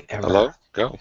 ever. Hello? Go.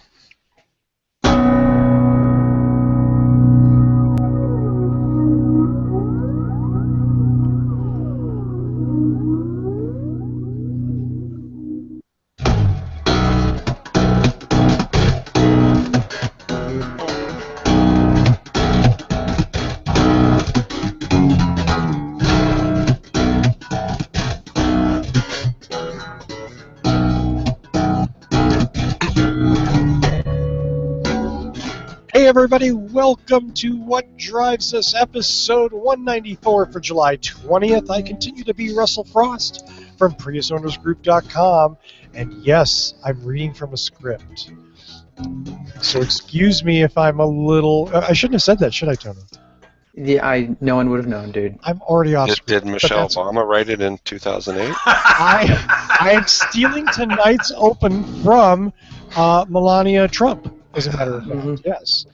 Hey everybody, welcome to What Drives Us, episode 194 for July 20th. I continue to be Russell Frost from PriusOwnersGroup.com, and yes, I'm reading from a script. So excuse me if I'm a little... I shouldn't have said that, should I, Tony? Yeah, no one would have known, dude. I'm already off Did script. Michelle Obama write it in 2008? I am stealing tonight's open from Melania Trump, as a matter of fact, yes.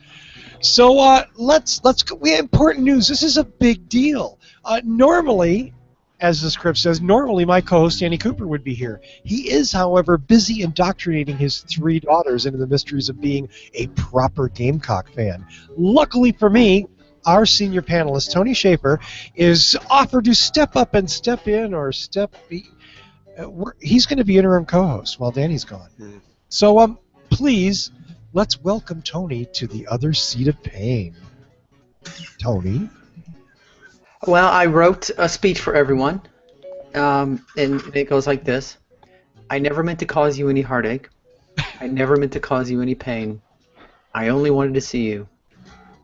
So let's go. We have important news. This is a big deal. Normally, as the script says, normally my co-host Andy Cooper would be here. He is, however, busy indoctrinating his 3 daughters into the mysteries of being a proper Gamecock fan. Luckily for me, our senior panelist Tony Schaefer is offered to step up and step in, or he's going to be interim co-host while Danny's gone. So please. Let's welcome Tony to the other seat of pain. Tony? Well, I wrote a speech for everyone, and it goes like this. I never meant to cause you any heartache. I never meant to cause you any pain. I only wanted to see you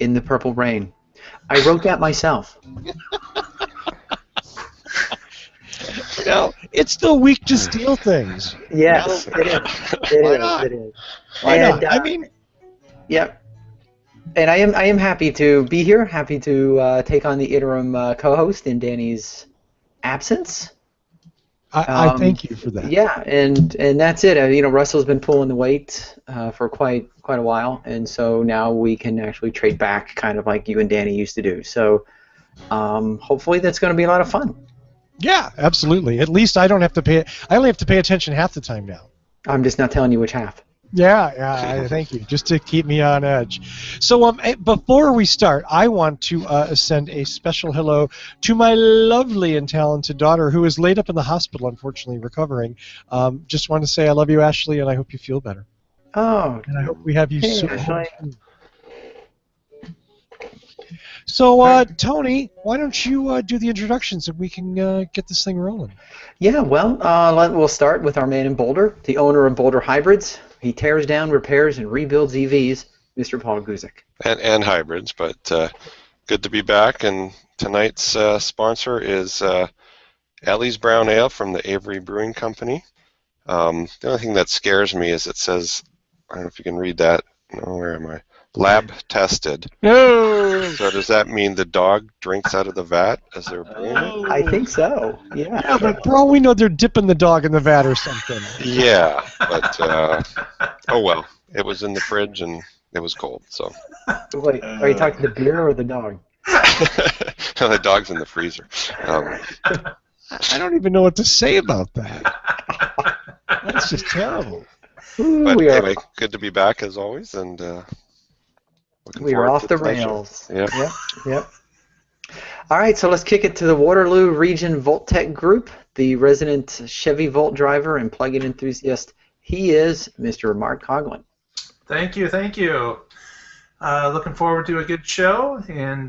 in the purple rain. I wrote that myself. You know, it's still weak to steal things. Yes, it is. It is. Why not? I mean... Yep. And I am happy to be here, happy to take on the interim co-host in Danny's absence. I thank you for that. Yeah, and that's it. Russell's been pulling the weight for quite a while, and so now we can actually trade back kind of like you and Danny used to do. So hopefully that's going to be a lot of fun. Yeah, absolutely. At least I only have to pay attention half the time now. I'm just not telling you which half. Yeah, thank you. Just to keep me on edge. So before we start, I want to send a special hello to my lovely and talented daughter who is laid up in the hospital, unfortunately, recovering. Just want to say I love you, Ashley, and I hope you feel better. Oh. And I hope we have you soon. Ashley. So, Tony, why don't you do the introductions and we can get this thing rolling? Yeah, well, we'll start with our man in Boulder, the owner of Boulder Hybrids. He tears down, repairs, and rebuilds EVs, Mr. Paul Guzik. And hybrids, but good to be back. And tonight's sponsor is Ellie's Brown Ale from the Avery Brewing Company. The only thing that scares me is it says, I don't know if you can read that. No, where am I? Lab tested. No. So does that mean the dog drinks out of the vat as they're brewing it? I think so. Yeah, but for all we know, they're dipping the dog in the vat or something. Yeah, but oh well. It was in the fridge and it was cold. So. Wait, are you talking the beer or the dog? The dog's in the freezer. I don't even know what to say about that. That's just terrible. But anyway, good to be back as always, and we are off the rails. Yep. Yep. All right, so let's kick it to the Waterloo Region Voltec Group, the resident Chevy Volt driver and plug-in enthusiast. He is Mr. Mark Coughlin. Thank you. Looking forward to a good show, and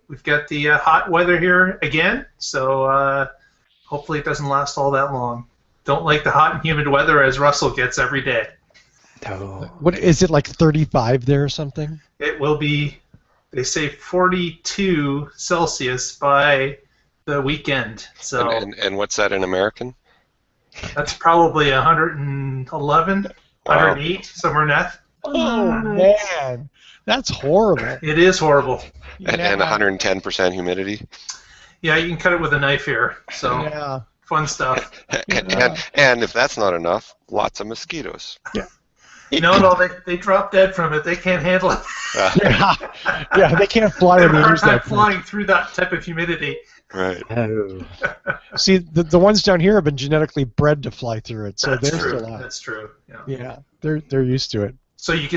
we've got the hot weather here again, so hopefully it doesn't last all that long. Don't like the hot and humid weather as Russell gets every day. Oh. What is it, like 35 there or something? It will be, they say 42 Celsius by the weekend. So and what's that in American? That's probably 111, 108, somewhere in that. Oh man, that's horrible. It is horrible. And 110% humidity. Yeah, you can cut it with a knife here. So. Yeah. Fun stuff. And if that's not enough, lots of mosquitoes. Yeah. No, they drop dead from it. They can't handle it. Yeah, they can't fly when they have a hard there's time that flying through that type of humidity. Right. Oh. See, the ones down here have been genetically bred to fly through it, so That's they're true. still out. That's true. Yeah. Yeah, they're used to it. So you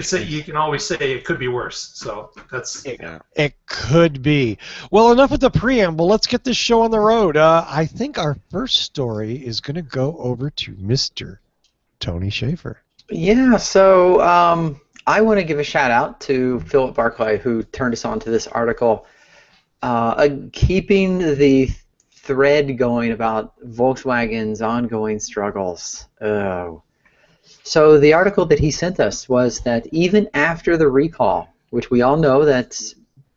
can always say it could be worse. So that's It, Yeah. it could be. Well, enough with the preamble. Let's get this show on the road. I think our first story is going to go over to Mr. Tony Schaefer. Yeah, so I want to give a shout out to Philip Barclay, who turned us on to this article, keeping the thread going about Volkswagen's ongoing struggles. Oh. So the article that he sent us was that even after the recall, which we all know that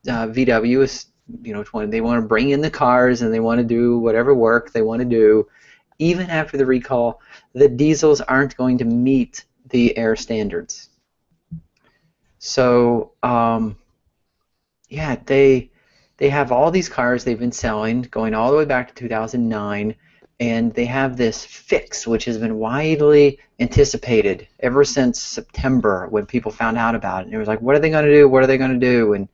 VW is, they want to bring in the cars and they want to do whatever work they want to do, even after the recall, the diesels aren't going to meet the air standards. So, yeah, they have all these cars they've been selling going all the way back to 2009, and they have this fix which has been widely anticipated ever since September when people found out about it. And it was like, what are they going to do? What are they going to do? And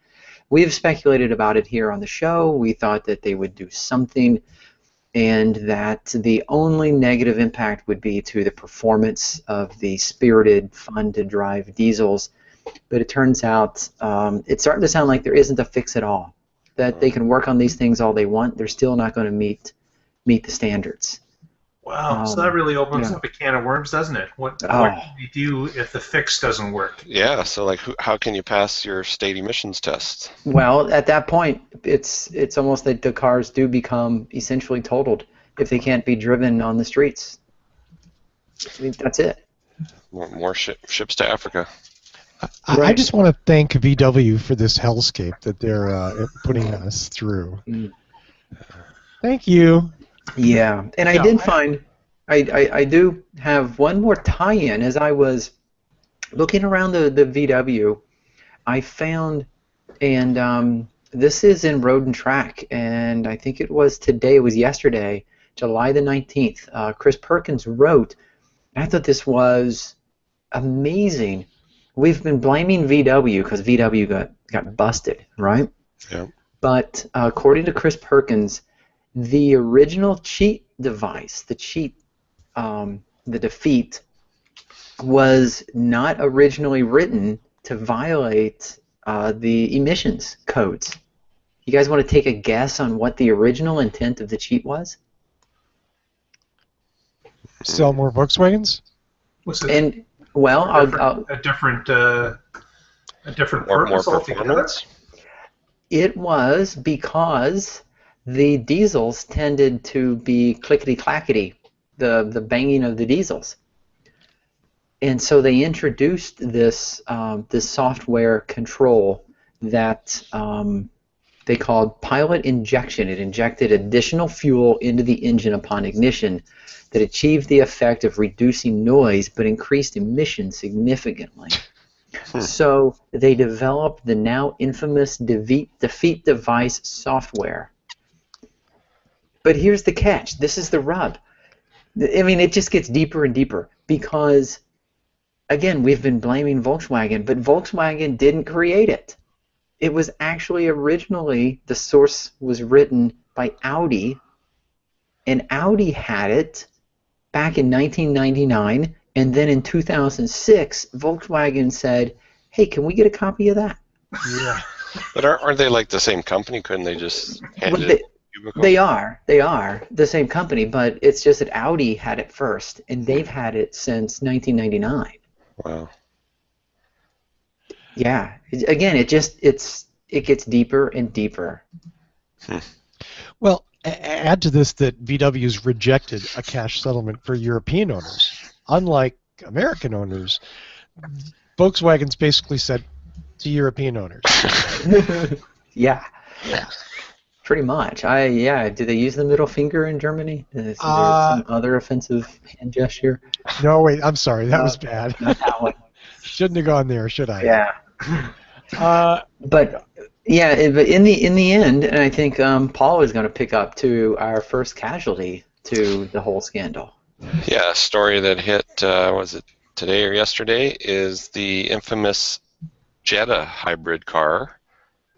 we've speculated about it here on the show. We thought that they would do something, and that the only negative impact would be to the performance of the spirited, fun-to-drive diesels. But it turns out it's starting to sound like there isn't a fix at all. That they can work on these things all they want, they're still not going to meet the standards. wow. So that really opens yeah. up a can of worms, doesn't it? What Oh. can you do if the fix doesn't work? Yeah. So, like, how can you pass your state emissions test? Well, at that point, it's almost that the cars do become essentially totaled if they can't be driven on the streets. I mean, that's it. More ships to Africa. I Right. just want to thank VW for this hellscape that they're putting us through. Mm. Thank you. Yeah, and I Yeah, did find I do have one more tie-in. As I was looking around the VW, I found, and this is in Road and Track, and I think it was yesterday, July the 19th. Chris Perkins wrote, and I thought this was amazing. We've been blaming VW because VW got busted, right? Yeah. But according to Chris Perkins, the original cheat device, the defeat, was not originally written to violate the emissions codes. You guys want to take a guess on what the original intent of the cheat was? Sell more Volkswagens? Was it And well, a different More purpose altogether? performance. it was because the diesels tended to be clickety-clackety, the banging of the diesels. And so they introduced this software control that they called pilot injection. It injected additional fuel into the engine upon ignition that achieved the effect of reducing noise but increased emissions significantly. So they developed the now infamous defeat device software. But here's the catch. This is the rub. I mean, it just gets deeper and deeper because, again, we've been blaming Volkswagen, but Volkswagen didn't create it. It was actually originally, the source was written by Audi, and Audi had it back in 1999, and then in 2006, Volkswagen said, hey, can we get a copy of that? Yeah. But aren't they like the same company? Couldn't they just hand Well, it? Cubicle? They are the same company, but it's just that Audi had it first, and they've had it since 1999. Wow. Yeah. Again, it gets deeper and deeper. Well, add to this that VW's rejected a cash settlement for European owners. Unlike American owners, Volkswagen's basically said to European owners. Yeah. Pretty much. Do they use the middle finger in Germany? Is there some other offensive hand gesture? No, wait, I'm sorry. That was bad. Not that one. Shouldn't have gone there, should I? Yeah. But yeah, but in the end, and I think Paul is going to pick up to our first casualty to the whole scandal. Yeah, a story that hit, was it today or yesterday, is the infamous Jetta hybrid car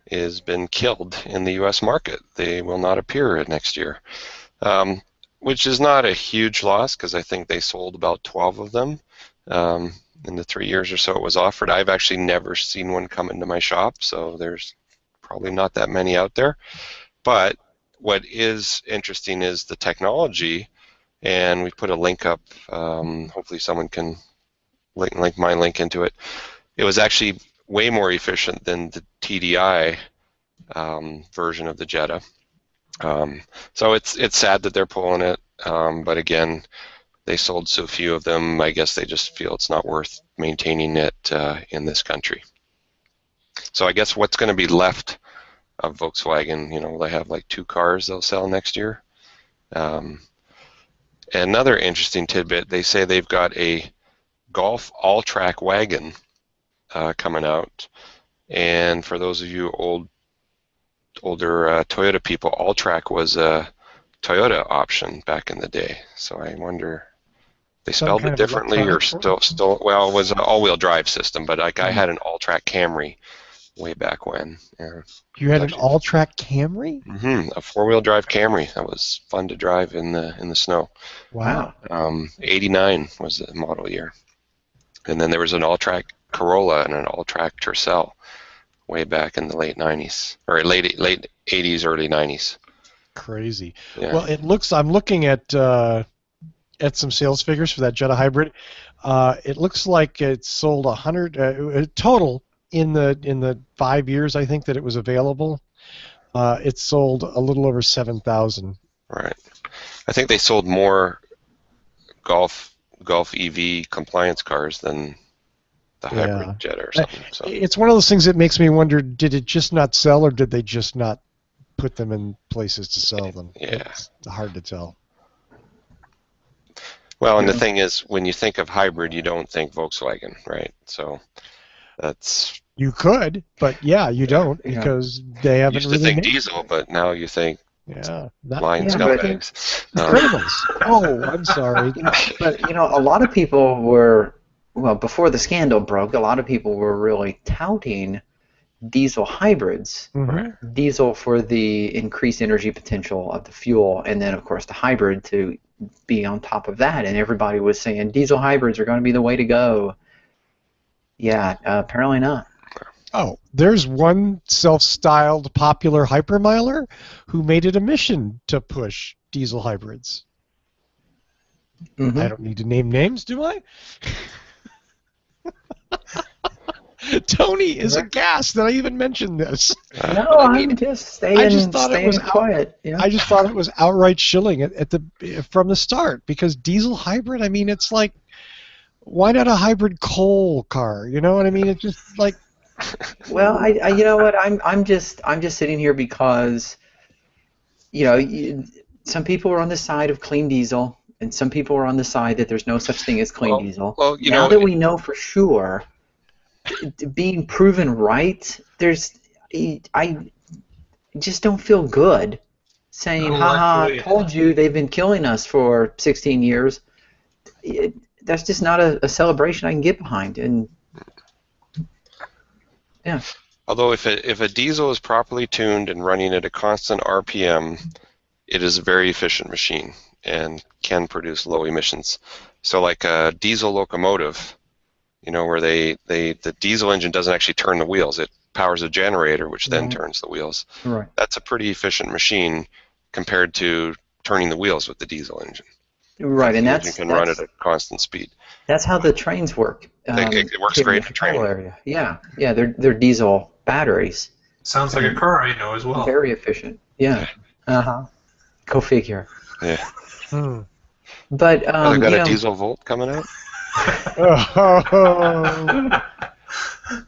is been killed in the U.S. market. They will not appear next year, which is not a huge loss because I think they sold about 12 of them in the 3 years or so it was offered. I've actually never seen one come into my shop, so there's probably not that many out there. But what is interesting is the technology, and we put a link up. Hopefully someone can link my link into it. It was actually way more efficient than the TDI version of the Jetta. So it's sad that they're pulling it, but again, they sold so few of them. I guess they just feel it's not worth maintaining it in this country. So I guess what's going to be left of Volkswagen, they have like 2 cars they'll sell next year. Another interesting tidbit, they say they've got a Golf all-track wagon coming out, and for those of you older Toyota people, all-track was a Toyota option back in the day. So I wonder, they spelled it differently or still well, it was an all-wheel drive system, but like I had an all-track Camry way back when. Yeah. You had an all-track Camry? Mm-hmm, a 4-wheel drive Camry. That was fun to drive in the snow. Wow. 89 was the model year. And then there was an all-track Corolla and an all-track Tercel way back in the late 90s, or late 80s, early 90s. Crazy. Yeah. Well, I'm looking at some sales figures for that Jetta Hybrid. It looks like it sold 100 total in the 5 years I think that it was available. It sold a little over 7,000. Right. I think they sold more Golf EV compliance cars than the hybrid Jetta or something. So. It's one of those things that makes me wonder, did it just not sell, or did they just not put them in places to sell them? Yeah. It's hard to tell. Well, and the thing is, when you think of hybrid, you don't think Volkswagen, right? So that's... You could, but you don't, because they haven't used really... to think diesel, but now you think... Blind scumbags. Criminals. Oh, I'm sorry. But a lot of people were, before the scandal broke, a lot of people were really touting diesel hybrids. Mm-hmm. Diesel for the increased energy potential of the fuel, and then of course the hybrid to be on top of that. And everybody was saying diesel hybrids are going to be the way to go. Yeah, apparently not. Oh, there's one self-styled popular hypermiler who made it a mission to push diesel hybrids. Mm-hmm. I don't need to name names, do I? Tony is aghast that I even mentioned this. No, I'm just staying quiet. Yeah. I just thought it was outright shilling from the start, because diesel hybrid, I mean, it's like, why not a hybrid coal car? You know what I mean? It's just like... Well, I you know what, I'm just sitting here because some people are on the side of clean diesel, and some people are on the side that there's no such thing as clean diesel. Well, now that we know for sure, being proven right, I just don't feel good saying, haha, told you, they've been killing us for 16 years. That's just not a celebration I can get behind. And yeah. Although if a diesel is properly tuned and running at a constant RPM, it is a very efficient machine and can produce low emissions. So like a diesel locomotive, where the diesel engine doesn't actually turn the wheels. It powers a generator, which then turns the wheels. Right. That's a pretty efficient machine compared to turning the wheels with the diesel engine. Right, and that's can run at a constant speed. That's how the trains work. It works great in a train. Area. Yeah, they're diesel batteries. Sounds like a car I know as well. Very efficient. Yeah. Go figure. Yeah. But they've got a diesel Volt coming out.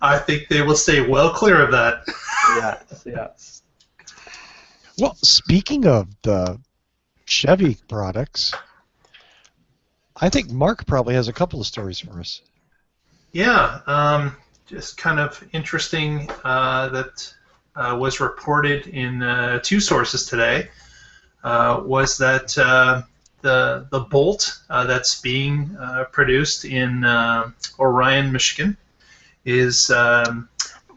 I think they will stay well clear of that. Yes. Well, speaking of the Chevy products, I think Mark probably has a couple of stories for us. Yeah, just kind of interesting that was reported in 2 sources today was that the Bolt that's being produced in Orion, Michigan is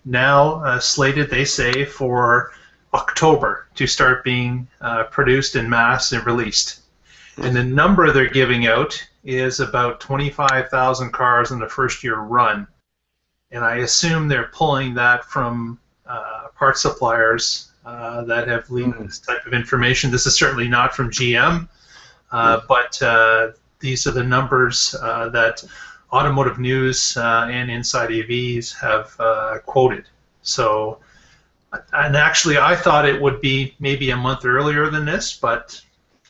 now slated, they say, for October to start being produced in mass and released. And the number they're giving out is about 25,000 cars in the first year run. And I assume they're pulling that from parts suppliers that have leaked this type of information. This is certainly not from GM, but these are the numbers that Automotive News and Inside EVs have quoted. So, and actually, I thought it would be maybe a month earlier than this, but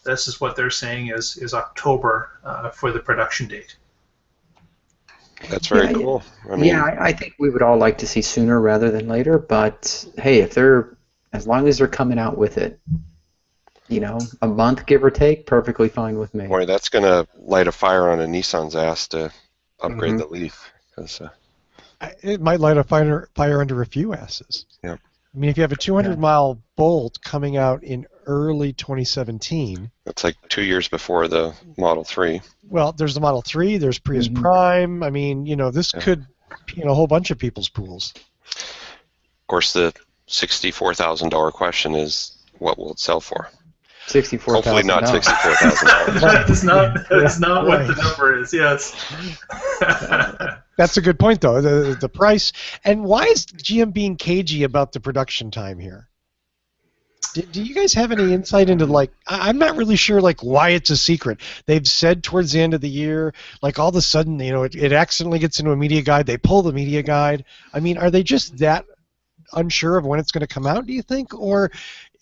this is what they're saying is October for the production date. That's very cool. I mean, yeah, I think we would all like to see sooner rather than later, but hey, as long as they're coming out with it, a month give or take, perfectly fine with me. boy, that's going to light a fire on a Nissan's ass to upgrade the Leaf. 'Cause, It might light a fire under a few asses. Yeah. I mean, if you have a 200-mile Bolt coming out in early 2017. that's like 2 years before the Model 3. Well, there's the Model 3, there's Prius Prime. I mean, this could be in a whole bunch of people's pools. Of course, the $64,000 question is, what will it sell for? $64,000. Hopefully not $64,000. That's not what the number is. Yes. That's a good point, though. The price. And why is GM being cagey about the production time here? Do you guys have any insight into, I'm not really sure, why it's a secret. They've said towards the end of the year, all of a sudden, it accidentally gets into a media guide. They pull the media guide. I mean, are they just that unsure of when it's going to come out, do you think? Or,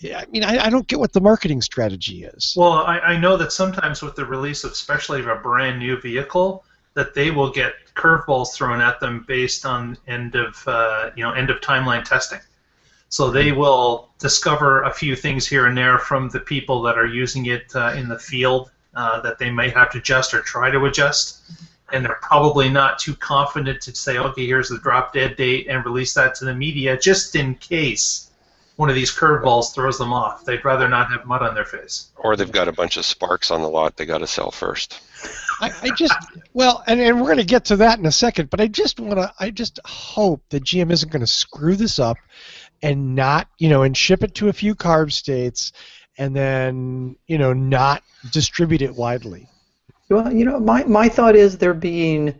I mean, I don't get what the marketing strategy is. Well, I know that sometimes with the release of, especially of a brand new vehicle, that they will get curveballs thrown at them based on end of timeline testing. So they will discover a few things here and there from the people that are using it in the field that they might have to adjust or try to adjust. And they're probably not too confident to say, okay, here's the drop dead date and release that to the media, just in case one of these curveballs throws them off. They'd rather not have mud on their face. Or they've got a bunch of sparks on the lot they got to sell first. I just, well, and we're going to get to that in a second, but I just hope that GM isn't going to screw this up and not, and ship it to a few carb states and then, not distribute it widely. Well, my thought is they're being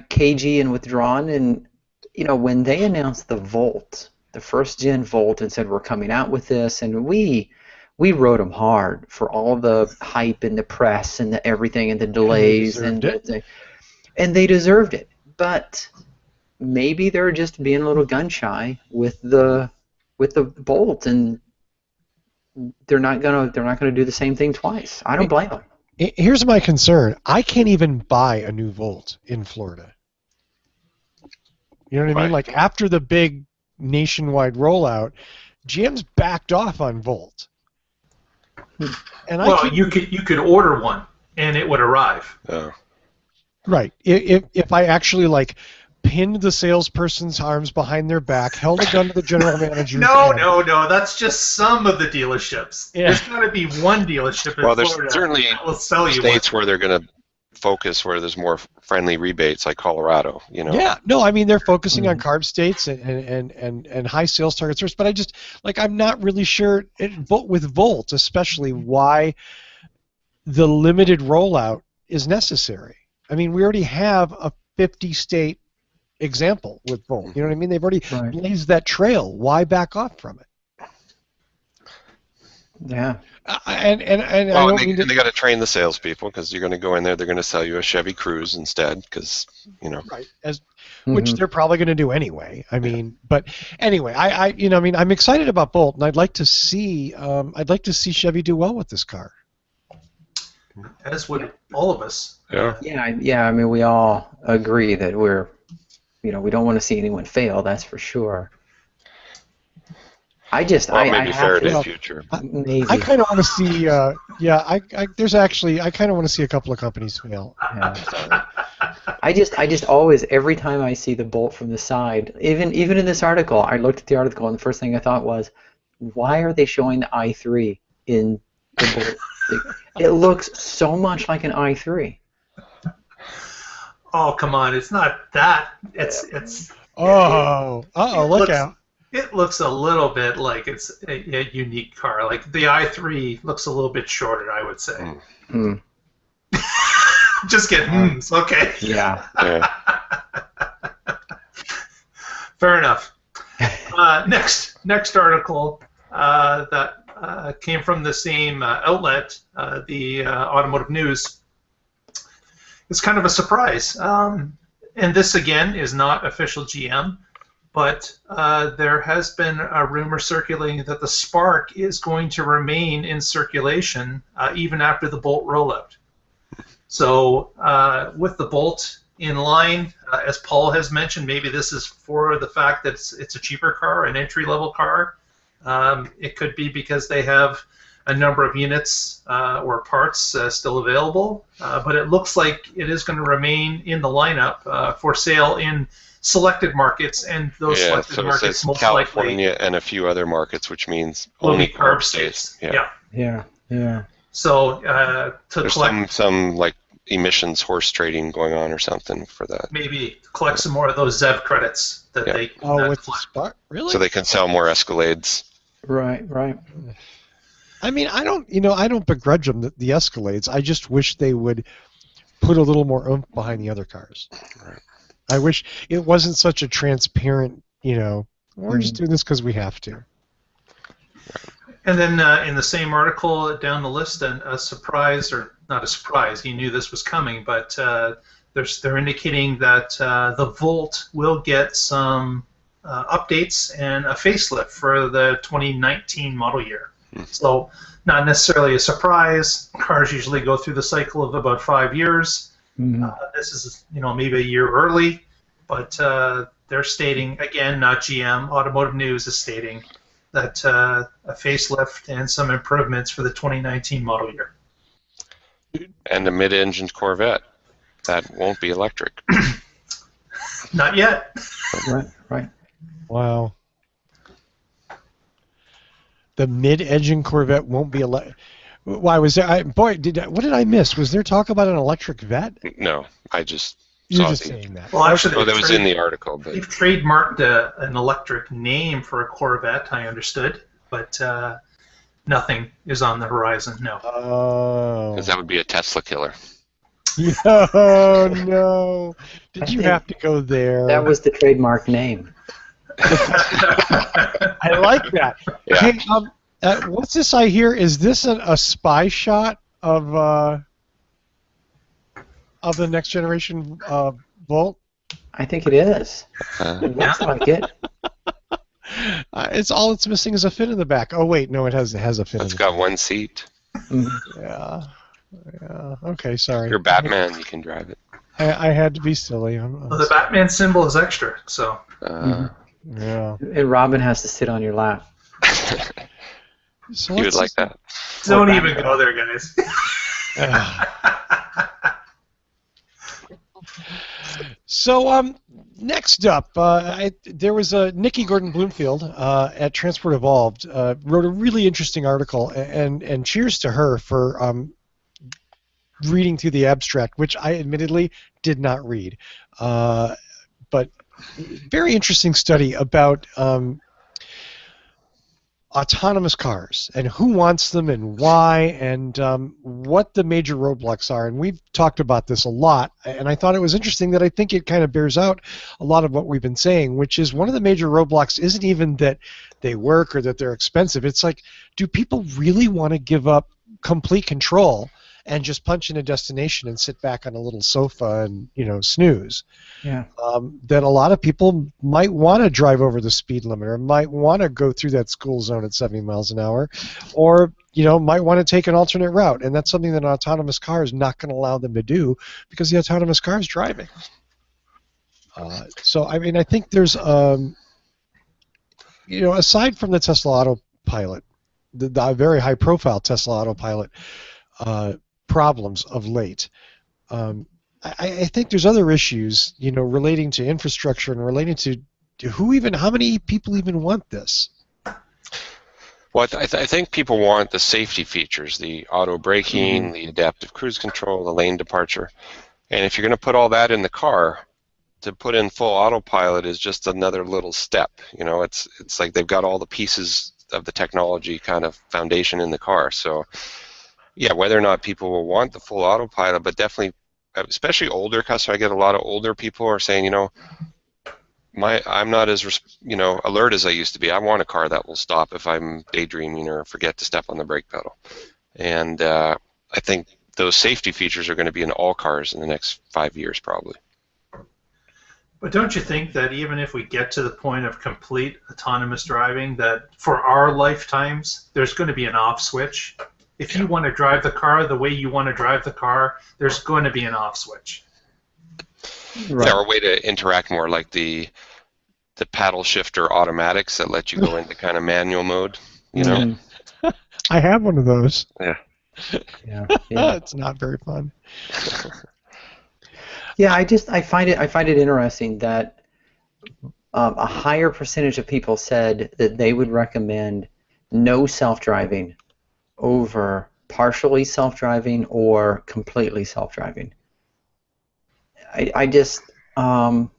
cagey and withdrawn, and when they announced the Volt, the first gen Volt, and said we're coming out with this, and we rode them hard for all the hype and the press and the everything and the delays and they deserved it. But maybe they're just being a little gun shy with the Bolt, and they're not gonna do the same thing twice. I don't blame them. Here's my concern. I can't even buy a new Volt in Florida. You know what I mean? Like, after the big nationwide rollout, GM's backed off on Volt. And you could order one and it would arrive. Oh. Right. If I actually pinned the salesperson's arms behind their back, held a gun to the general manager's hand. No. That's just some of the dealerships. Yeah. There's got to be one dealership in Florida there's certainly that will sell you states one. where they're going to focus where there's more friendly rebates, like Colorado. Yeah. No, I mean, they're focusing on carb states and high sales targets first, but I just I'm not really sure with Volt especially why the limited rollout is necessary. I mean, we already have a 50-state example with Volt. You know what I mean? They've already blazed that trail. Why back off from it? Yeah. And they got to train the salespeople, because you're going to go in there, they're going to sell you a Chevy Cruze instead, because right, which they're probably going to do anyway. I mean, but anyway, I'm excited about Bolt, and I'd like to see Chevy do well with this car. As would all of us. Yeah. I mean, we all agree that we don't want to see anyone fail. That's for sure. I kind of want to see. I kind of want to see a couple of companies fail. Yeah, I just always, every time I see the Bolt from the side, even in this article, I looked at the article and the first thing I thought was, why are they showing the i3 in the Bolt? It looks so much like an i3. Oh, come on! It's not that. It's Oh, uh-oh, look out. It looks a little bit like it's a unique car. Like the i3 looks a little bit shorter, I would say. Mm. Just kidding. Okay. Yeah. Yeah. Fair enough. Next article that came from the same outlet, the Automotive News. It's kind of a surprise. And this, again, is not official GM, but there has been a rumor circulating that the Spark is going to remain in circulation even after the Bolt rollout. So with the Bolt in line, as Paul has mentioned, maybe this is for the fact that it's a cheaper car, an entry-level car. It could be because they have a number of units or parts still available, but it looks like it is going to remain in the lineup for sale in selected markets, and those selected so it markets says most California likely and a few other markets, which means will only be carb states. Yeah. Yeah. So to There's collect some like emissions horse trading going on or something for that. maybe collect some more of those ZEV credits that they can with the collect. Spark? Really? So they can sell more Escalades. Right. I mean, I don't begrudge them the Escalades. I just wish they would put a little more oomph behind the other cars. Right. I wish it wasn't such a transparent, we're just doing this because we have to. And then in the same article down the list, a surprise, or not a surprise, you knew this was coming, but they're indicating that the Volt will get some updates and a facelift for the 2019 model year. So not necessarily a surprise. Cars usually go through the cycle of about 5 years. This is maybe a year early, but they're stating, again, not GM, Automotive News is stating that a facelift and some improvements for the 2019 model year. And a mid-engined Corvette. That won't be electric. Not yet. Right. Wow. The mid-engine Corvette won't be electric. Why was there? What did I miss? Was there talk about an electric vet? No, I just You're saw just the. saying that. Well, actually, That was in the article, but they've trademarked an electric name for a Corvette, I understood, but nothing is on the horizon, no. Oh. because that would be a Tesla killer. Oh, no. Did you have to go there? That was the trademark name. I like that. Yeah. Hey, what's this I hear? Is this a spy shot of the next generation Volt? I think it is. It looks like it. It's missing is a fin in the back. Oh wait, no, it has a fin. It's in the got back. one seat. Yeah. Okay, sorry. You're Batman. You can drive it. I had to be silly. Well, the Batman symbol is extra, so. Yeah. And Robin has to sit on your lap. So You would like that. Don't even go there, guys. So next up, there was Nikki Gordon Bloomfield at Transport Evolved wrote a really interesting article, and cheers to her for reading through the abstract, which I admittedly did not read, but very interesting study about autonomous cars and who wants them and why and what the major roadblocks are. And we've talked about this a lot, and I thought it was interesting that I think it kind of bears out a lot of what we've been saying, which is one of the major roadblocks isn't even that they work or that they're expensive. It's like, do people really want to give up complete control and just punch in a destination and sit back on a little sofa and snooze? Yeah. That a lot of people might want to drive over the speed limit, or might want to go through that school zone at 70 miles an hour, or might want to take an alternate route, and that's something that an autonomous car is not going to allow them to do because the autonomous car is driving. So I mean, I think there's aside from the Tesla Autopilot, the very high-profile Tesla Autopilot problems of late. I think there's other issues, relating to infrastructure and relating to how many people even want this. Well, I think people want the safety features, the auto braking, the adaptive cruise control, the lane departure. And if you're going to put all that in the car, to put in full autopilot is just another little step. It's like they've got all the pieces of the technology kind of foundation in the car. So yeah, whether or not people will want the full autopilot, but definitely, especially older customers, I get a lot of older people who are saying, I'm not as alert as I used to be. I want a car that will stop if I'm daydreaming or forget to step on the brake pedal. And I think those safety features are going to be in all cars in the next 5 years, probably. But don't you think that even if we get to the point of complete autonomous driving, that for our lifetimes, there's going to be an off switch? If you want to drive the car the way you want to drive the car, there's going to be an off switch. Right. Yeah, or a way to interact more, like the paddle shifter automatics that let you go into kind of manual mode. I have one of those. Yeah. Yeah. It's not very fun. Yeah, I find it interesting that a higher percentage of people said that they would recommend no self-driving over partially self-driving or completely self-driving. I just and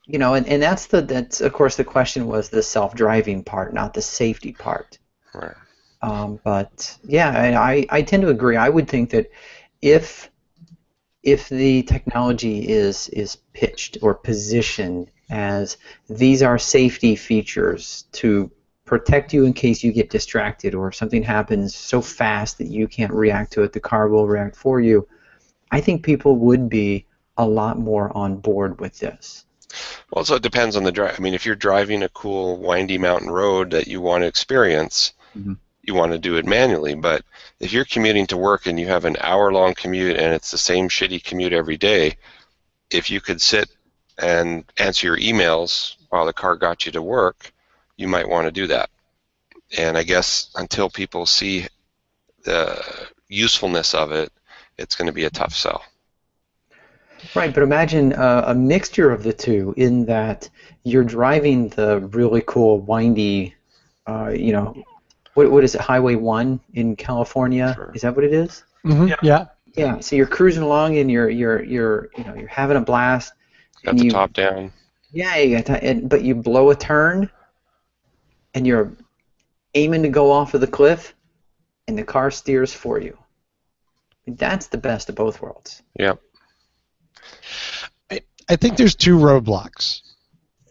that's of course the question was the self-driving part, not the safety part. Right. But yeah, I tend to agree. I would think that if the technology is pitched or positioned as these are safety features to protect you in case you get distracted or if something happens so fast that you can't react to it, the car will react for you, I think people would be a lot more on board with this. Well, so it depends on the drive. I mean, if you're driving a cool windy mountain road that you want to experience, you want to do it manually. But if you're commuting to work and you have an hour-long commute and it's the same shitty commute every day, if you could sit and answer your emails while the car got you to work, you might want to do that. And I guess until people see the usefulness of it, it's going to be a tough sell. Right, but imagine a mixture of the two in that you're driving the really cool, windy, what is it, Highway 1 in California? Sure. Is that what it is? Mm-hmm. Yeah. Yeah, so you're cruising along and you're having a blast. Got the top down. Yeah, but you blow a turn and you're aiming to go off of the cliff and the car steers for you. That's the best of both worlds. Yep. I think there's two roadblocks.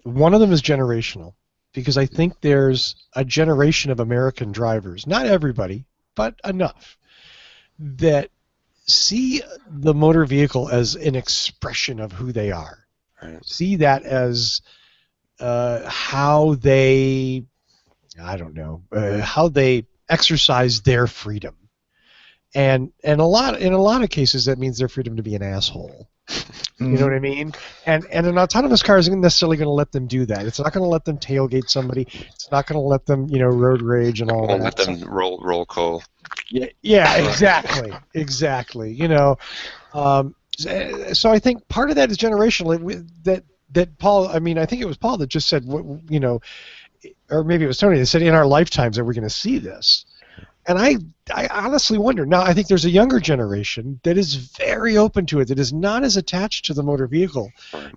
One of them is generational, because I think there's a generation of American drivers, not everybody, but enough, that see the motor vehicle as an expression of who they are. Right. See that as how they, how they exercise their freedom. And in a lot of cases, that means their freedom to be an asshole. You know what I mean? And an autonomous car isn't necessarily going to let them do that. It's not going to let them tailgate somebody. It's not going to let them, road rage and all that. Won't let them roll coal. Yeah, exactly. So I think part of that is generational. That Paul, I think it was Paul that just said, or maybe it was Tony that said, in our lifetimes are we going to see this? And I honestly wonder. Now, I think there's a younger generation that is very open to it, that is not as attached to the motor vehicle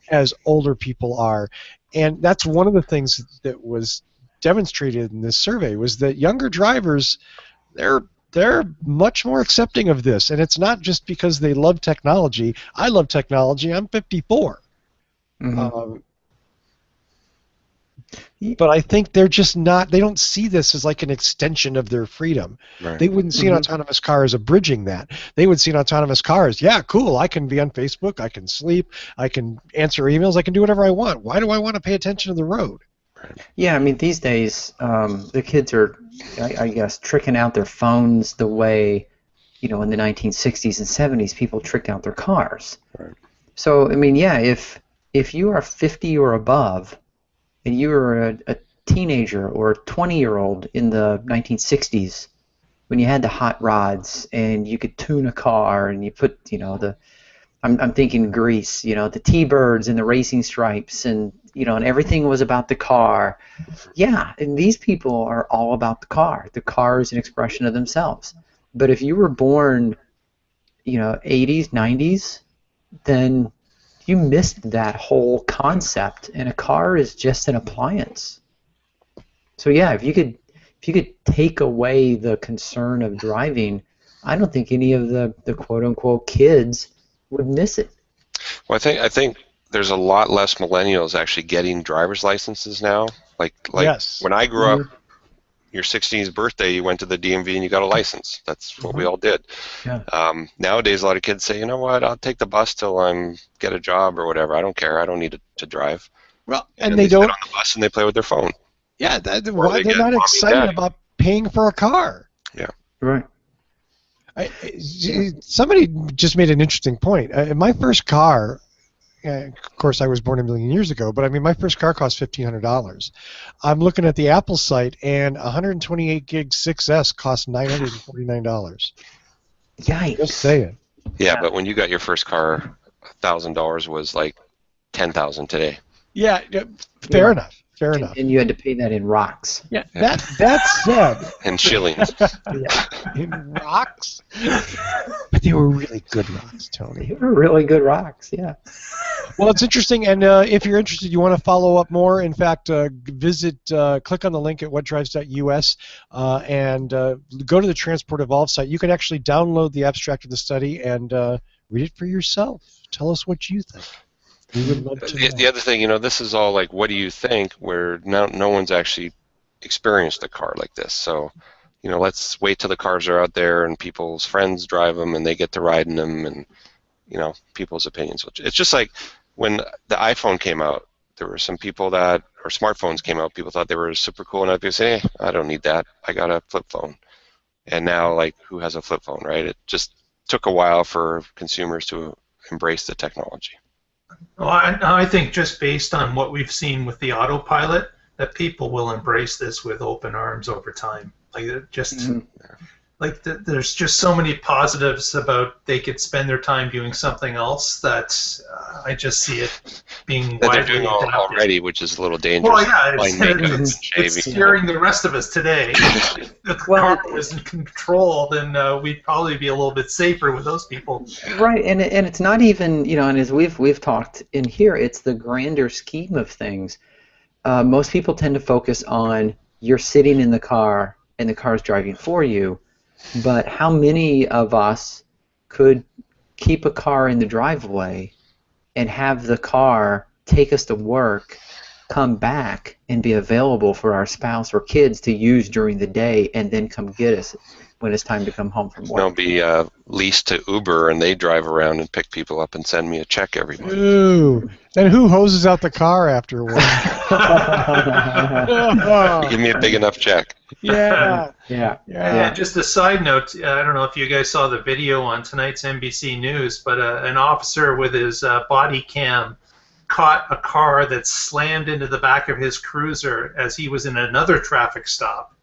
as older people are. And that's one of the things that was demonstrated in this survey, was that younger drivers, they're much more accepting of this. And it's not just because they love technology. I love technology. I'm 54. Mm-hmm. But I think they're just not, they don't see this as like an extension of their freedom. Right. They wouldn't see an autonomous car as abridging that. They would see an autonomous car as, yeah, cool, I can be on Facebook, I can sleep, I can answer emails, I can do whatever I want. Why do I want to pay attention to the road? Yeah, these days, the kids are, I guess, tricking out their phones the way, in the 1960s and 70s, people tricked out their cars. Right. So, if you are 50 or above, and you were a teenager or a 20-year-old in the 1960s when you had the hot rods and you could tune a car and you put, I'm thinking Grease, the T-birds and the racing stripes and, and everything was about the car. Yeah, and these people are all about the car. The car is an expression of themselves. But if you were born, 80s, 90s, then you missed that whole concept, and a car is just an appliance. So yeah, if you could take away the concern of driving, I don't think any of the quote unquote kids would miss it. Well, I think there's a lot less millennials actually getting driver's licenses now. Like Yes. when I grew up, your 16th birthday, you went to the DMV and you got a license. That's what we all did. Yeah. Nowadays, a lot of kids say, you know what, I'll take the bus till I get a job or whatever. I don't care. I don't need to drive. Well, And they they sit don't. on the bus and they play with their phone. Yeah, Or why they they're get not mommy and excited daddy. about paying for a car. Right. Somebody just made an interesting point. My first car, of course, I was born a million years ago, but I mean, my first car cost $1,500. I'm looking at the Apple site, and 128 gig 6S costs $949. Yikes. Just saying. Yeah, but when you got your first car, $1,000 was like $10,000 today. Yeah, fair enough. Fair enough. And you had to pay that in rocks. Yeah. That said, And shillings. in rocks, but they were really good rocks, Tony. They were really good rocks, yeah. Well, it's interesting, and if you're interested, you want to follow up more. In fact, click on the link at whatdrives.us and go to the Transport Evolve site. You can actually download the abstract of the study and read it for yourself. Tell us what you think. We would love to know. The other thing, this is all like, what do you think? Where no one's actually experienced a car like this. So, let's wait till the cars are out there and people's friends drive them and they get to ride in them and, people's opinions. It's just like when the iPhone came out, there were some people or smartphones came out, people thought they were super cool, and I'd be saying, hey, I don't need that. I got a flip phone. And now, like, who has a flip phone, right? It just took a while for consumers to embrace the technology. Well, I think just based on what we've seen with the autopilot, that people will embrace this with open arms over time. Like there's just so many positives about they could spend their time doing something else that I just see it being That they're widely doing adapted. already, which is a little dangerous. Well, yeah, Like makeup and it's shaving. scaring the rest of us today. If the car was in control, then we'd probably be a little bit safer with those people. Right, and it's not even, and as we've talked in here, it's the grander scheme of things. Most people tend to focus on you're sitting in the car and the car's driving for you, but how many of us could keep a car in the driveway and have the car take us to work, come back, and be available for our spouse or kids to use during the day and then come get us when it's time to come home from work? They'll be leased to Uber, and they drive around and pick people up and send me a check every month. Ooh. Then who hoses out the car afterwards? Give me a big enough check. Yeah. Yeah. And just a side note, I don't know if you guys saw the video on tonight's NBC News, but an officer with his body cam caught a car that slammed into the back of his cruiser as he was in another traffic stop.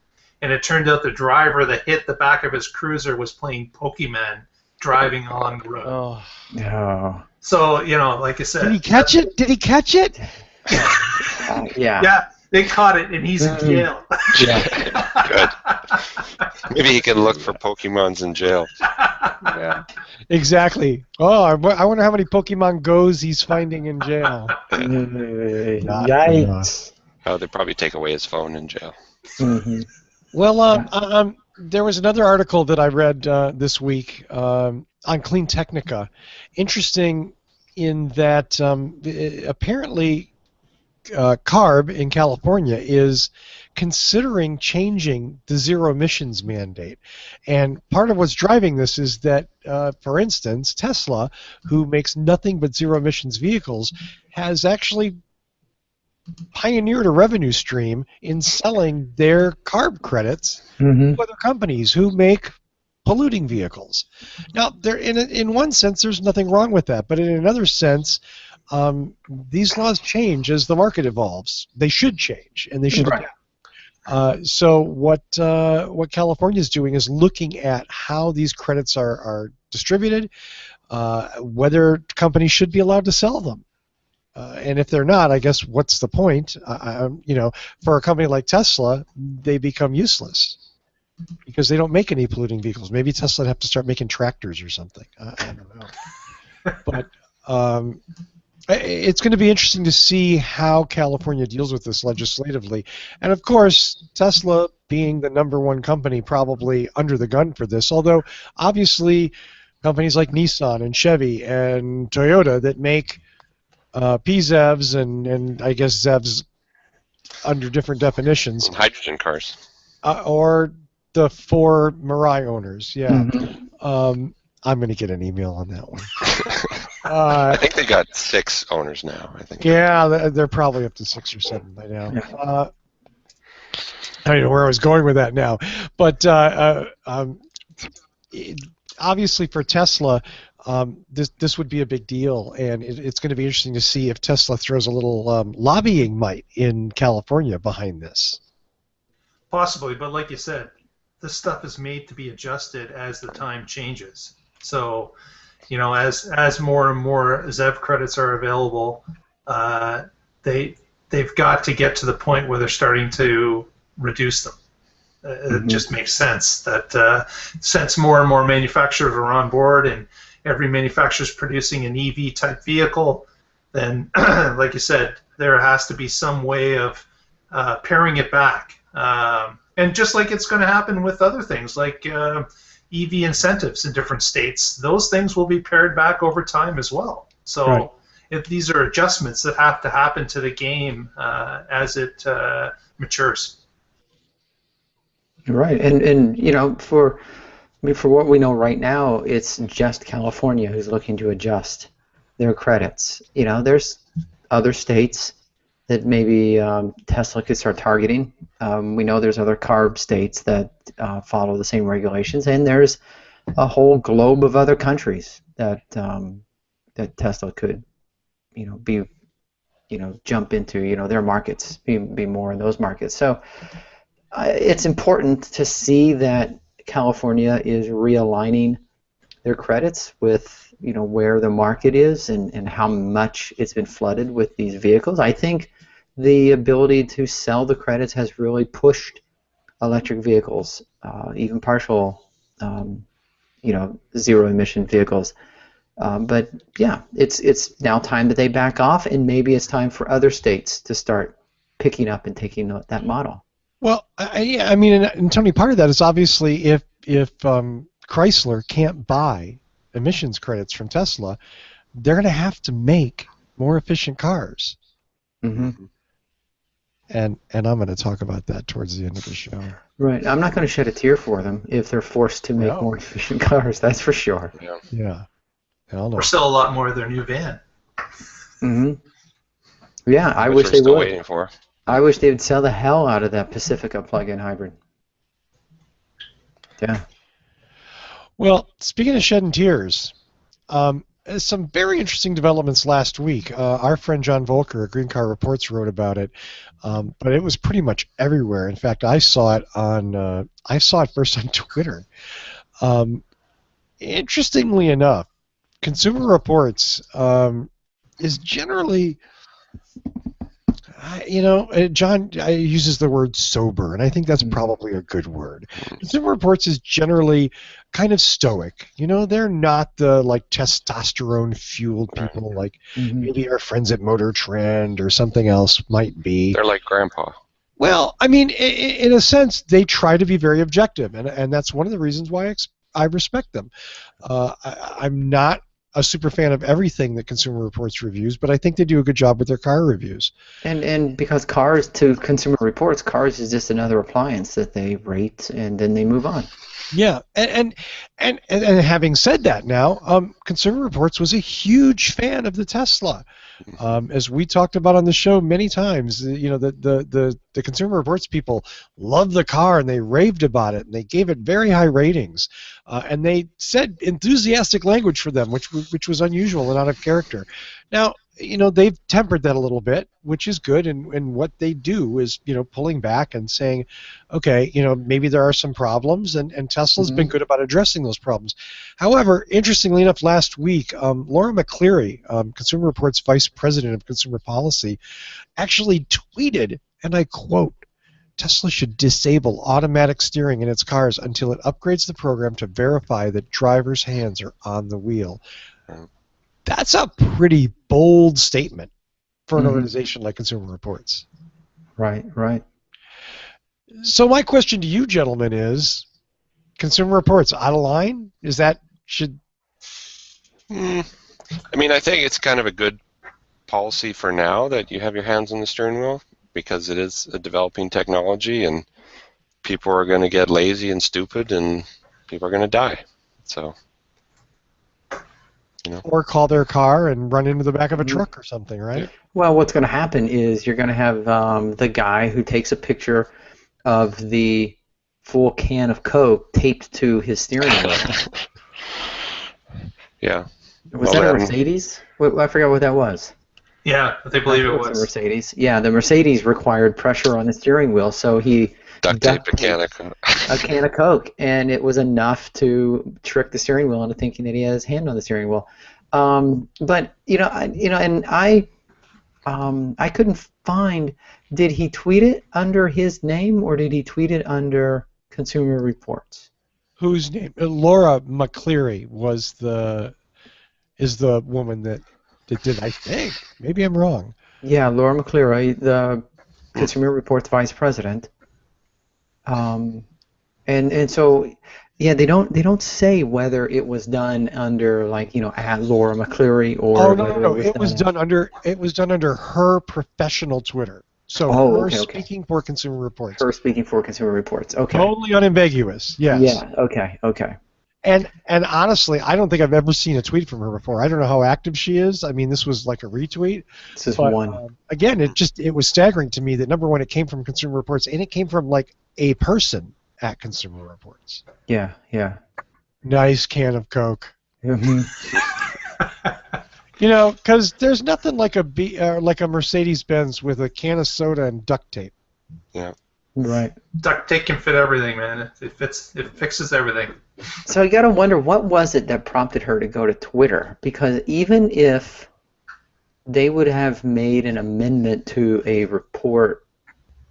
And it turned out the driver that hit the back of his cruiser was playing Pokemon driving along the road. Oh. No. So, like I said. Did he catch it? Yeah. Yeah, they caught it, and he's in jail. Good. Maybe he can look for Pokemons in jail. Yeah. Exactly. Oh, I wonder how many Pokemon Go's he's finding in jail. Yikes. Oh, they probably take away his phone in jail. Mm-hmm. Well, there was another article that I read this week on Clean Technica. Interesting in that apparently CARB in California is considering changing the zero emissions mandate. And part of what's driving this is that, for instance, Tesla, who makes nothing but zero emissions vehicles, has actually pioneered a revenue stream in selling their CARB credits to other companies who make polluting vehicles. Now, in one sense, there's nothing wrong with that, but in another sense, these laws change as the market evolves. They should change, and they should adapt. So what California is doing is looking at how these credits are distributed, whether companies should be allowed to sell them. And if they're not, I guess what's the point? For a company like Tesla, they become useless because they don't make any polluting vehicles. Maybe Tesla would have to start making tractors or something. I don't know. But It's going to be interesting to see how California deals with this legislatively. And of course, Tesla being the #1 company probably under the gun for this, although obviously companies like Nissan and Chevy and Toyota that make PZEVs and I guess ZEVs under different definitions, And hydrogen cars. or the 4 Mirai owners, yeah. Mm-hmm. I'm going to get an email on that one. I think they got 6 owners now. I think. Yeah, they're probably up to 6 or 7 by now. Yeah. I don't know where I was going with that now, but obviously for Tesla, this would be a big deal, and it's going to be interesting to see if Tesla throws a little lobbying might in California behind this. Possibly, but like you said, this stuff is made to be adjusted as the time changes. So, as more and more ZEV credits are available, they've got to get to the point where they're starting to reduce them. It just makes sense that since more and more manufacturers are on board and every manufacturer is producing an EV type vehicle, then, like you said, there has to be some way of paring it back. And just like it's going to happen with other things, like EV incentives in different states, those things will be pared back over time as well. So Right. if these are adjustments that have to happen to the game as it matures. Right, and for what we know right now, it's just California who's looking to adjust their credits. There's other states that maybe Tesla could start targeting. We know there's other CARB states that follow the same regulations, and there's a whole globe of other countries that Tesla could, be, jump into, their markets, be more in those markets. So it's important to see that California is realigning their credits with, where the market is and how much it's been flooded with these vehicles. I think the ability to sell the credits has really pushed electric vehicles, even partial, zero emission vehicles. But yeah, it's now time that they back off, and maybe it's time for other states to start picking up and taking that model. Well, I mean, and Tony, part of that is obviously if Chrysler can't buy emissions credits from Tesla, they're going to have to make more efficient cars. Mm-hmm. And I'm going to talk about that towards the end of the show. Right. I'm not going to shed a tear for them if they're forced to make more efficient cars. That's for sure. Yeah. Hell no. Or sell a lot more of their new van. Mm-hmm. Yeah, I wish we're they still would. waiting for. I wish they would sell the hell out of that Pacifica plug-in hybrid. Yeah. Well, speaking of shedding tears, some very interesting developments last week. Our friend John Volker at Green Car Reports wrote about it, but it was pretty much everywhere. In fact, I saw it first on Twitter. Interestingly enough, Consumer Reports is generally, John uses the word sober, and I think that's probably a good word. Consumer Reports is generally kind of stoic. They're not the testosterone-fueled people like maybe our friends at Motor Trend or something else might be. They're like Grandpa. Well, I mean, in a sense, they try to be very objective, and that's one of the reasons why I respect them. I'm not a super fan of everything that Consumer Reports reviews, but I think they do a good job with their car reviews. And because cars, to Consumer Reports, cars is just another appliance that they rate and then they move on. Yeah, and having said that, now Consumer Reports was a huge fan of the Tesla, as we talked about on the show many times. The Consumer Reports people loved the car and they raved about it and they gave it very high ratings, and they said enthusiastic language for them, which was unusual and out of character. Now, they've tempered that a little bit, which is good, and what they do is, pulling back and saying, okay, maybe there are some problems, and Tesla's been good about addressing those problems. However, interestingly enough, last week, Laura McCleary, Consumer Reports Vice President of Consumer Policy, actually tweeted, and I quote, "Tesla should disable automatic steering in its cars until it upgrades the program to verify that drivers' hands are on the wheel." That's a pretty bold statement for an Mhm. organization like Consumer Reports. Right, right. So my question to you, gentlemen, is: Consumer Reports out of line? Is that should? I mean, I think it's kind of a good policy for now that you have your hands on the steering wheel because it is a developing technology and people are going to get lazy and stupid and people are going to die. So, Or call their car and run into the back of a Mhm. truck or something, right? Yeah. Well, what's going to happen is you're going to have the guy who takes a picture of the full can of Coke taped to his steering wheel. Yeah. Was Well, that a then, Mercedes? I forgot what that was. Yeah, I I believe think it it was a was. Mercedes. Yeah, the Mercedes required pressure on the steering wheel, so he duct tape duct mechanic. taped a can of Coke, and it was enough to trick the steering wheel into thinking that he had his hand on the steering wheel. But I couldn't find. Did he tweet it under his name or did he tweet it under Consumer Reports? Whose name? Laura McCleary is the woman that did. I think maybe I'm wrong. Yeah, Laura McCleary, the Consumer Reports vice president. Um, and so yeah, they don't say whether it was done under at Laura McCleary Oh or no no whether it no! was done at. It was done under her professional Twitter. So Oh, her okay, okay. speaking for Consumer Reports, Her speaking for Consumer Reports. Okay. totally unambiguous. Yes. Yeah. Okay. Okay. And honestly, I don't think I've ever seen a tweet from her before. I don't know how active she is. I mean, this was like a retweet, This is but one. again, it was staggering to me that number one, it came from Consumer Reports, and it came from like a person at Consumer Reports. Yeah. Yeah. Nice can of Coke. Mhm. Because there's nothing like like a Mercedes Benz with a can of soda and duct tape. Yeah. Right. Duct tape can fit everything, man. It fixes everything. So you got to wonder what was it that prompted her to go to Twitter? Because even if they would have made an amendment to a report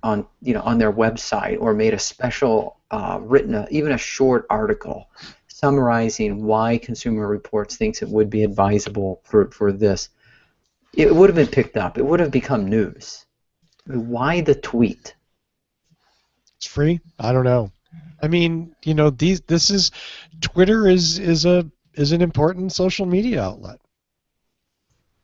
on their website or made a special even a short article summarizing why Consumer Reports thinks it would be advisable for this, it would have been picked up. It would have become news. Why the tweet? It's free. I don't know. I mean, Twitter is an important social media outlet.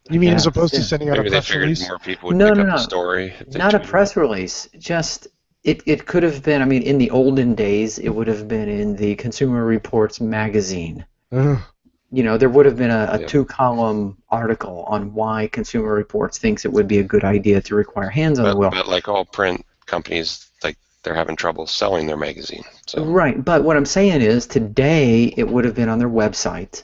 You mean as opposed to sending out a Maybe they press figured release? more people would No, pick no, up the no. story if they Not a tweeted press release. Just it could have been. I mean, in the olden days, it would have been in the Consumer Reports magazine. Ugh. There would have been a Yeah. 2-column article on why Consumer Reports thinks it would be a good idea to require hands on the wheel. But like all print companies, like they're having trouble selling their magazine. So Right, but what I'm saying is today it would have been on their website.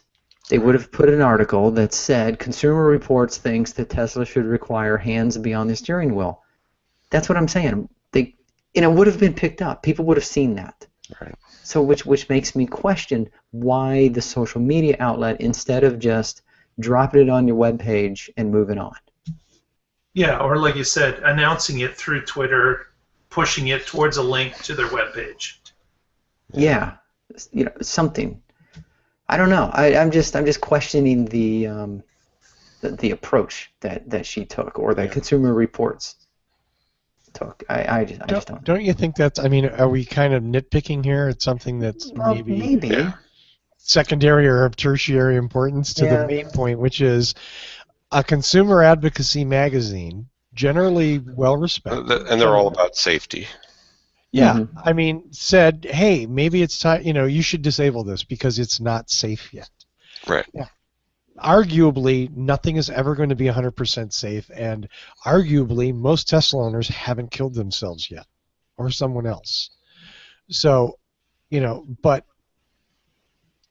They would have put an article that said Consumer Reports thinks that Tesla should require hands beyond the steering wheel. That's what I'm saying. It would have been picked up. People would have seen that. Right. So which makes me question why the social media outlet instead of just dropping it on your webpage and moving on. Yeah, or like you said, announcing it through Twitter, pushing it towards a link to their webpage. Yeah, something. I don't know. I'm just questioning the approach that she took or that Consumer Reports took. I just don't. Don't you think that's? I mean, are we kind of nitpicking here? It's something that's Well, maybe. Yeah. secondary or of tertiary importance to the main point, which is a consumer advocacy magazine, generally well respected. And they're all about safety. Yeah, Mhm. I mean, said, hey, maybe it's time, you should disable this because it's not safe yet. Right. Yeah. Arguably, nothing is ever going to be 100% safe, and arguably, most Tesla owners haven't killed themselves yet, or someone else. So, but,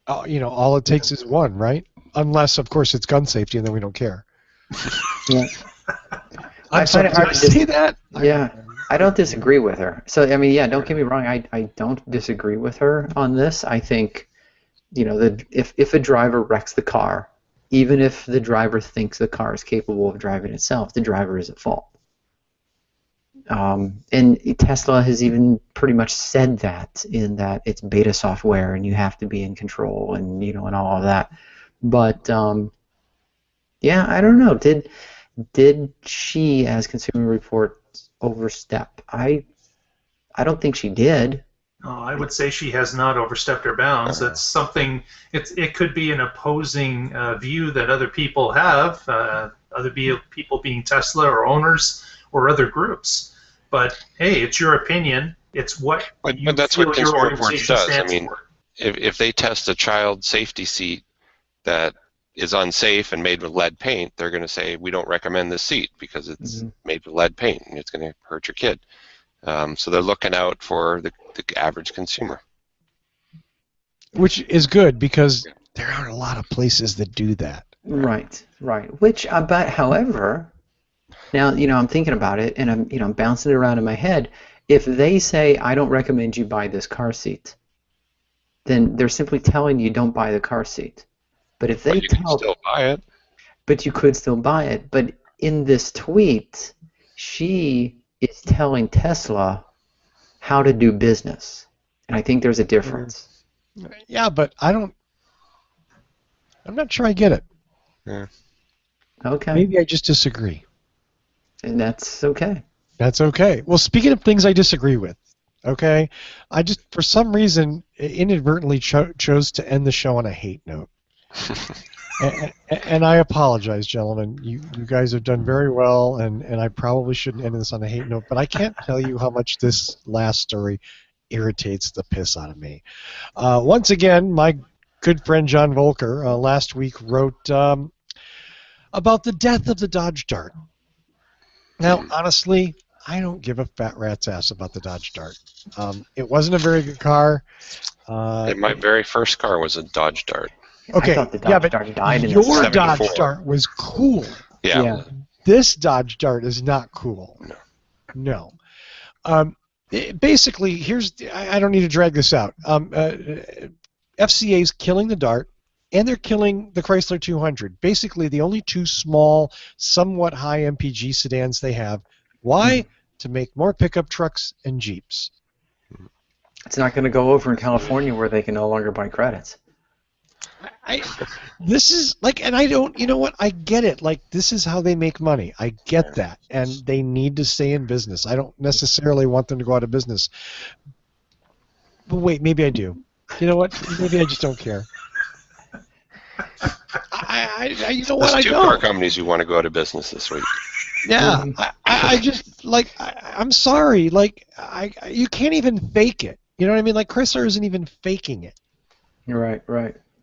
all it takes is one, right? Unless, of course, it's gun safety, and then we don't care. Yeah. I'm I sorry, find it hard did I to say that? Yeah, I don't disagree with her. So I mean, yeah, don't get me wrong. I don't disagree with her on this. I think, that if a driver wrecks the car, even if the driver thinks the car is capable of driving itself, the driver is at fault. And Tesla has even pretty much said that in that it's beta software and you have to be in control and and all of that. But Yeah, I don't know. Did she, as Consumer Reports, overstep? I don't think she did. I would say she has not overstepped her bounds. That's something. It could be an opposing view that other people have, people being Tesla or owners or other groups. But hey, it's your opinion. It's what you But that's feel what your Consumer Reports organization does. I stands mean, for. if they test a child safety seat that is unsafe and made with lead paint, they're going to say, we don't recommend this seat because it's made with lead paint and it's going to hurt your kid. So they're looking out for the average consumer. Which is good because there aren't a lot of places that do that. Right. Which, but however, now I'm thinking about it and I'm bouncing it around in my head. If they say I don't recommend you buy this car seat, then they're simply telling you don't buy the car seat. But if they But you can still buy it. But you could still buy it. But in this tweet, she is telling Tesla how to do business, and I think there's a difference. Yeah, but I'm not sure I get it. Yeah. Okay. Maybe I just disagree. And that's okay. That's okay. Well, speaking of things I disagree with, okay, I just, for some reason, inadvertently chose to end the show on a hate note. and I apologize, gentlemen. You guys have done very well, and I probably shouldn't end this on a hate note, but I can't tell you how much this last story irritates the piss out of me. Once again, my good friend John Volker last week wrote about the death of the Dodge Dart. Now, honestly, I don't give a fat rat's ass about the Dodge Dart. It wasn't a very good car. My very first car was a Dodge Dart. Okay, I thought the Dodge Dart died in the your Dodge Dart was cool. Yeah. This Dodge Dart is not cool. No. Basically, I don't need to drag this out. FCA's killing the Dart, and they're killing the Chrysler 200. Basically, the only two small, somewhat high MPG sedans they have. Why? To make more pickup trucks and Jeeps. It's not going to go over in California where they can no longer buy credits. This is like, and I don't, you know what? I get it. Like, this is how they make money. I get that. And they need to stay in business. I don't necessarily want them to go out of business. But wait, maybe I do. You know what? Maybe I just don't care. You know what? There's I two don't. car companies who want to go out of business this week. Yeah. I just, like, I'm sorry. Like, you can't even fake it. You know what I mean? Like, Chrysler isn't even faking it. Right.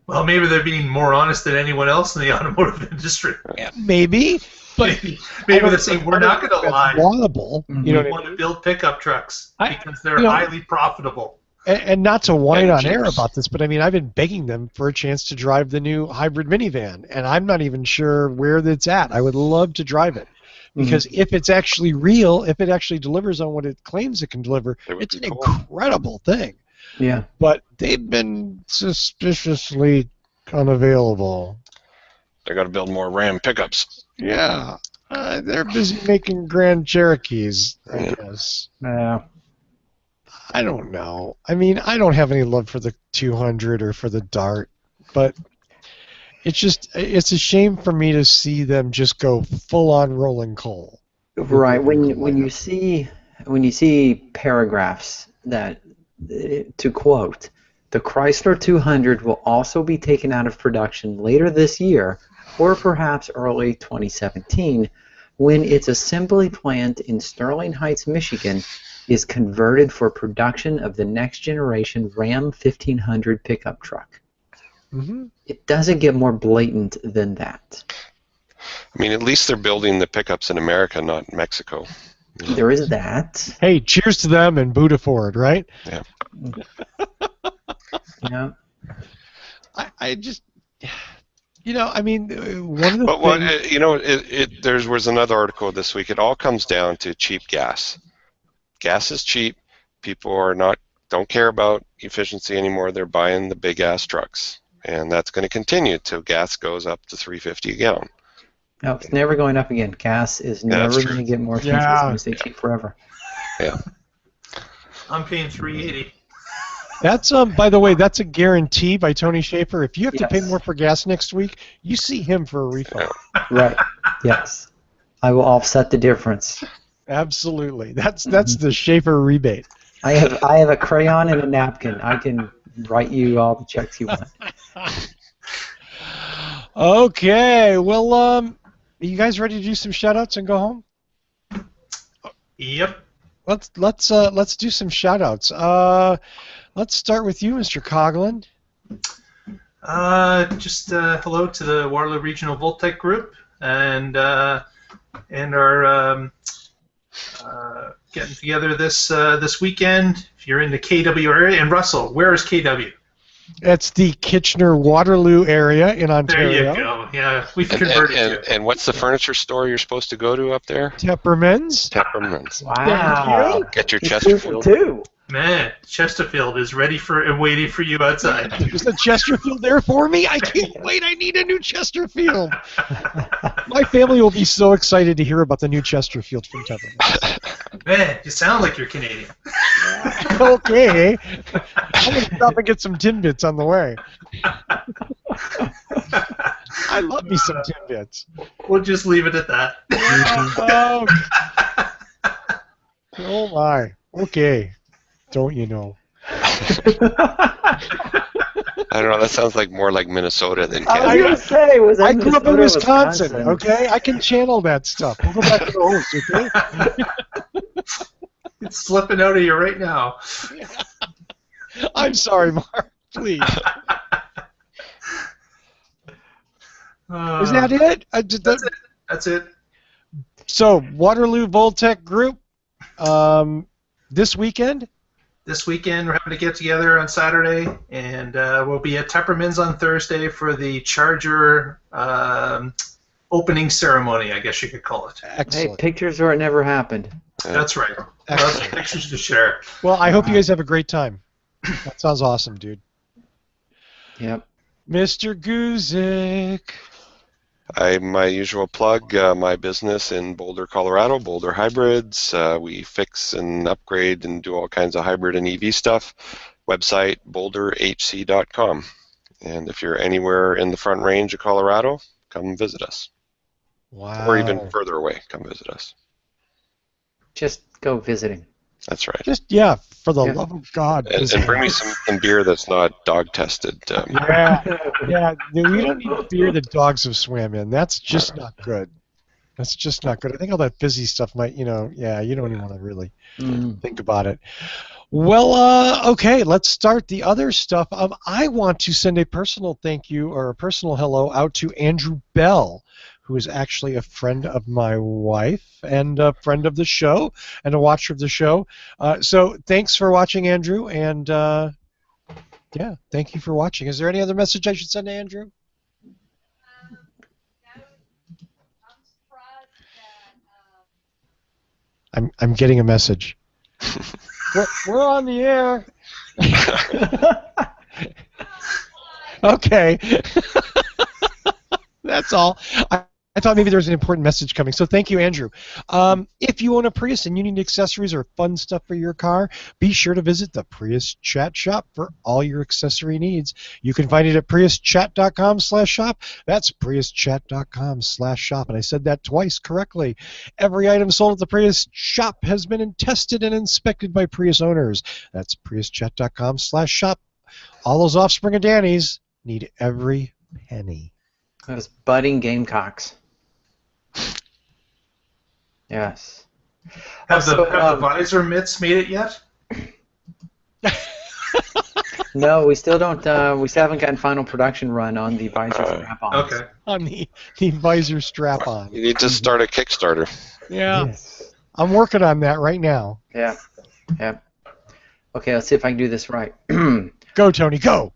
Well, maybe they're being more honest than anyone else in the automotive industry. Yeah, maybe. But maybe they're saying we're not going to lie. Laudable. You know we what want to build pickup trucks because they're you know, highly profitable. And not to whine on air about this, but I mean, I've been begging them for a chance to drive the new hybrid minivan, and I'm not even sure where that's at. I would love to drive it. Because if it's actually real, if it actually delivers on what it claims it can deliver, it's an incredible thing. Yeah. But they've been suspiciously unavailable. They got to build more Ram pickups. Yeah. They're busy making Grand Cherokees, I guess. Yeah. I don't know. I mean, I don't have any love for the 200 or for the Dart, but it's a shame for me to see them just go full on rolling coal. Right. When you see paragraphs that, to quote, the Chrysler 200 will also be taken out of production later this year, or perhaps early 2017, when its assembly plant in Sterling Heights, Michigan, is converted for production of the next generation Ram 1500 pickup truck. It doesn't get more blatant than that. I mean, at least they're building the pickups in America, not in Mexico. There is that. Hey, cheers to them and Buddha Ford, right? Yeah. Yeah. I just, you know, I mean, one of the things... there was another article this week. It all comes down to cheap gas. Gas is cheap. People don't care about efficiency anymore. They're buying the big-ass trucks. And that's going to continue till gas goes up to $3.50 a gallon. No, it's never going up again. Gas is never going to get more expensive. It's going to stay cheap forever. Yeah. I'm paying $3.80. That's by the way, that's a guarantee by Tony Schaefer. If you have to pay Yes. more for gas next week, you see him for a refund. Right. Yes. I will offset the difference. Absolutely. That's the Schaefer rebate. I have a crayon and a napkin. I can write you all the checks you want. Okay. Well, are you guys ready to do some shout outs and go home? Yep. Let's do some shout outs. Let's start with you, Mr. Coughlin. Just hello to the Waterloo Regional Voltec Group and our getting together this weekend. If you're in the KW area, and Russell, where is KW? That's the Kitchener-Waterloo area in Ontario. There you go. Yeah, we've converted you. And what's the furniture store you're supposed to go to up there? Tepperman's. Tepperman's. Wow. Get your It's Chesterfield. 2 for 2. Man, Chesterfield is ready for and waiting for you outside. Is the Chesterfield there for me? I can't wait. I need a new Chesterfield. My family will be so excited to hear about the new Chesterfield from Tepperman's. Man, you sound like you're Canadian. Okay. I'm going to stop and get some Timbits on the way. I love me some Timbits. We'll just leave it at that. Oh, oh my. Okay. Don't you know? I don't know. That sounds like more like Minnesota than I was Canada. going to say, was that I grew up in Minnesota or Wisconsin, okay? I can channel that stuff. We'll go back to the host, okay? It's slipping out of you right now. I'm sorry, Mark. Please. Is that it? That's it. That's it. So, Waterloo Voltec Group, this weekend? This weekend, we're having to get together on Saturday, and we'll be at Tepperman's on Thursday for the Charger opening ceremony, I guess you could call it. Hey, Excellent. pictures or it never happened. That's right. Lots of Excellent. pictures to share. Well, I hope you guys have a great time. That sounds awesome, dude. Yep. Mr. Guzik. My usual plug, my business in Boulder, Colorado, Boulder Hybrids. We fix and upgrade and do all kinds of hybrid and EV stuff. Website, boulderhc.com. And if you're anywhere in the Front Range of Colorado, come visit us. Wow. Or even further away, come visit us. Just go visiting. That's right. Just, yeah, for the Yeah. love of God. And bring me some beer that's not dog tested. Yeah, we don't need beer that dogs have swam in. That's just not good. That's just not good. I think all that fizzy stuff might, you don't even want to really think about it. Well, okay, let's start the other stuff. I want to send a personal thank you or a personal hello out to Andrew Bell, who is actually a friend of my wife and a friend of the show and a watcher of the show. So thanks for watching, Andrew, and yeah, thank you for watching. Is there any other message I should send to Andrew? I'm getting a message. we're on the air. Okay. That's all. I thought maybe there was an important message coming. So thank you, Andrew. If you own a Prius and you need accessories or fun stuff for your car, be sure to visit the Prius Chat Shop for all your accessory needs. You can find it at priuschat.com/shop. That's priuschat.com/shop. And I said that twice correctly. Every item sold at the Prius Shop has been tested and inspected by Prius owners. That's priuschat.com/shop. All those offspring of Danny's need every penny. Those budding Gamecocks. Yes. Have the Also, visor mitts made it yet? no, we still don't. We still haven't gotten final production run on the visor strap-ons. Okay. On the visor strap-on. You need to start a Kickstarter. Yeah, Yes. I'm working on that right now. Yeah. Yeah. Okay, let's see if I can do this right. Go, Tony, go!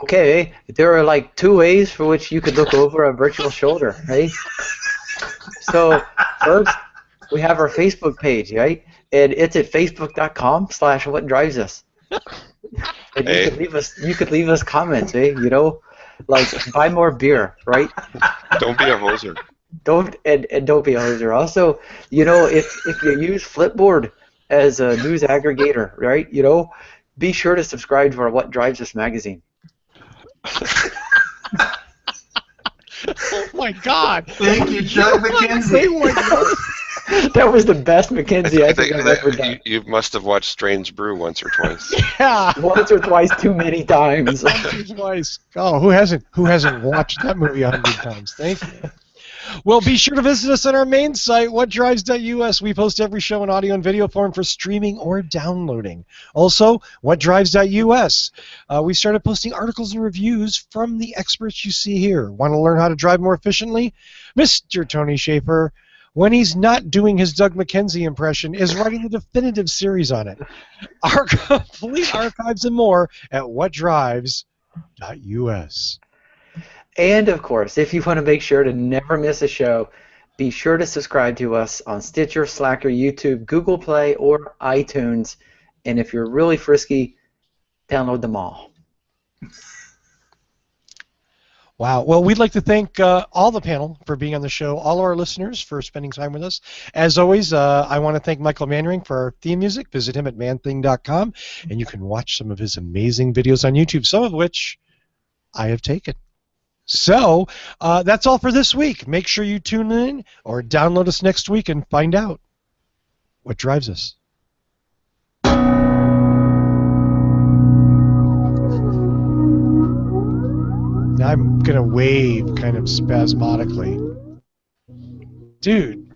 Okay, there are like 2 ways for which you could look over a virtual shoulder, right? So first, we have our Facebook page, right? And it's at facebook.com/whatdrivesus. And Hey. you could leave us comments, eh? Like buy more beer, right? Don't be a hoser. Don't be a hoser. Also, if you use Flipboard as a news aggregator, right? be sure to subscribe to our What Drives Us magazine. Oh my God! Thank you, Doug McKenzie. That was the best Mackenzie I think I've ever done. You must have watched Strange Brew once or twice. Yeah. Once or twice, too many times. Once or twice. Oh, who hasn't watched that movie 100 times? Thank you. Well, be sure to visit us on our main site, whatdrives.us. We post every show in audio and video form for streaming or downloading. Also, whatdrives.us. We started posting articles and reviews from the experts you see here. Want to learn how to drive more efficiently? Mr. Tony Schaefer, when he's not doing his Doug McKenzie impression, is writing the definitive series on it. Our complete archives and more at whatdrives.us. And, of course, if you want to make sure to never miss a show, be sure to subscribe to us on Stitcher, Slacker, YouTube, Google Play, or iTunes. And if you're really frisky, download them all. Wow. Well, we'd like to thank all the panel for being on the show, all our listeners for spending time with us. As always, I want to thank Michael Mannering for our theme music. Visit him at manthing.com, and you can watch some of his amazing videos on YouTube, some of which I have taken. So that's all for this week. Make sure you tune in or download us next week and find out what drives us. Now I'm going to wave kind of spasmodically. Dude.